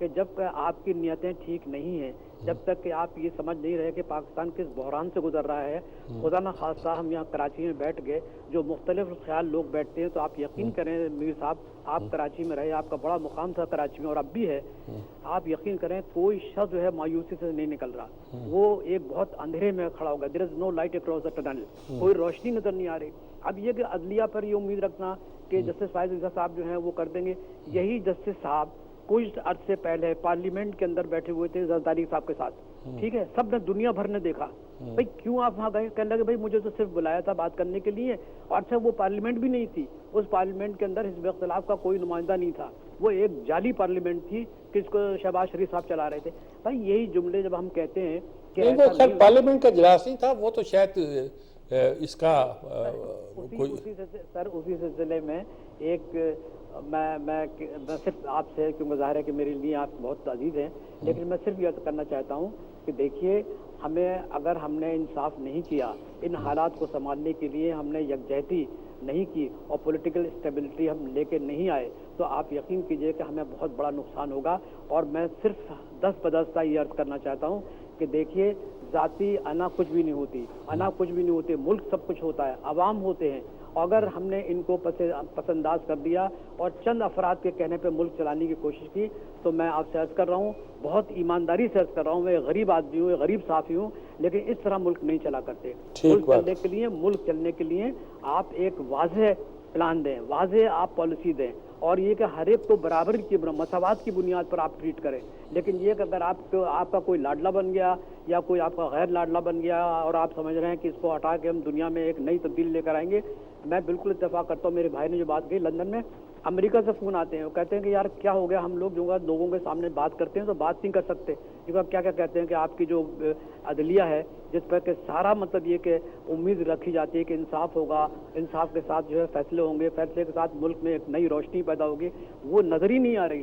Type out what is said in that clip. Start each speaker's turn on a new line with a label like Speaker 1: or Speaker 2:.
Speaker 1: کہ جب تک آپ کی نیتیں ٹھیک نہیں ہیں، جب تک کہ آپ یہ سمجھ نہیں رہے کہ پاکستان کس بحران سے گزر رہا ہے، خدا نہ خواستہ ہم یہاں کراچی میں بیٹھ گئے، جو مختلف خیال لوگ بیٹھتے ہیں، تو آپ یقین کریں میر صاحب، آپ کراچی میں رہے، آپ کا بڑا مقام تھا کراچی میں اور اب بھی ہے، آپ یقین کریں کوئی شخص جو ہے مایوسی سے نہیں نکل رہا، وہ ایک بہت اندھیرے میں کھڑا ہوگا، دیر از نو لائٹ اکراس دا ٹنل، کوئی روشنی نظر نہیں آ رہی۔ اب یہ کہ عدلیہ پر یہ امید رکھنا کہ جسٹس فائز عیسیٰ صاحب جو ہیں وہ کر دیں گے، یہی جسٹس صاحب کچھ عرصے پہلے پارلیمنٹ کے اندر بیٹھے ہوئے تھے زرداری صاحب کے ساتھ، ٹھیک ہے، سب نے دنیا بھر نے دیکھا، بھائی کیوں آپ وہاں گئے؟ کہنے لگے بھائی مجھے تو صرف بلایا تھا بات کرنے کے لیے، اور اچھا وہ پارلیمنٹ بھی نہیں تھی، اس پارلیمنٹ کے اندر حزب اختلاف کا کوئی نمائندہ نہیں تھا، وہ ایک جعلی پارلیمنٹ تھی جس کو شہباز شریف صاحب چلا رہے تھے۔ بھائی یہی جملے جب ہم کہتے ہیں کہ
Speaker 2: نہیں، وہ
Speaker 1: ایسا
Speaker 2: خیر
Speaker 1: نہیں،
Speaker 2: پارلیمنٹ کا اجلاس نہیں تھا، وہ تو شاید اس کا
Speaker 1: سر اسی سلسلے میں ایک میں صرف آپ سے، کیونکہ ظاہر ہے کہ میرے لیے آپ بہت عزیز ہیں، لیکن میں صرف یہ کرنا چاہتا ہوں کہ دیکھیے ہمیں، اگر ہم نے انصاف نہیں کیا، ان حالات کو سنبھالنے کے لیے ہم نے یکجہتی نہیں کی اور پولیٹیکل اسٹیبلٹی ہم لے کے نہیں آئے، تو آپ یقین کیجئے کہ ہمیں بہت بڑا نقصان ہوگا۔ اور میں صرف دست بدستہ یہ عرض کرنا چاہتا ہوں کہ دیکھیے ذاتی انا کچھ بھی نہیں ہوتی، انا کچھ بھی نہیں ہوتے، ملک سب کچھ ہوتا ہے، عوام ہوتے ہیں، اگر ہم نے ان کو پس انداز کر دیا اور چند افراد کے کہنے پہ ملک چلانے کی کوشش کی، تو میں آپ سے عرض کر رہا ہوں، بہت ایمانداری سے عرض کر رہا ہوں، میں غریب آدمی ہوں، غریب صحافی ہوں، لیکن اس طرح ملک نہیں چلا کرتے۔ ملک چلنے کے لیے آپ ایک واضح پلان دیں، واضح آپ پالیسی دیں، اور یہ کہ ہر ایک کو برابر کی مساوات کی بنیاد پر آپ ٹریٹ کریں۔ لیکن یہ کہ اگر آپ کا کوئی لاڈلا بن گیا یا کوئی آپ کا غیر لاڈلا بن گیا اور آپ سمجھ رہے ہیں کہ اس کو ہٹا کے ہم دنیا میں ایک نئی تبدیلی لے کر آئیں گے، میں بالکل اتفاق کرتا ہوں۔ میرے بھائی نے جو بات کہی، لندن میں امریکہ سے فون آتے ہیں، وہ کہتے ہیں کہ یار کیا ہو گیا، ہم لوگ جو لوگوں کے سامنے بات کرتے ہیں تو بات نہیں کر سکتے، کیونکہ کیا کہتے ہیں کہ آپ کی جو عدلیہ ہے جس پر کہ سارا مطلب یہ کہ امید رکھی جاتی ہے کہ انصاف ہوگا، انصاف کے ساتھ جو ہے فیصلے ہوں گے، فیصلے کے ساتھ ملک میں ایک نئی روشنی پیدا ہوگی، وہ نظر ہی نہیں آ رہی۔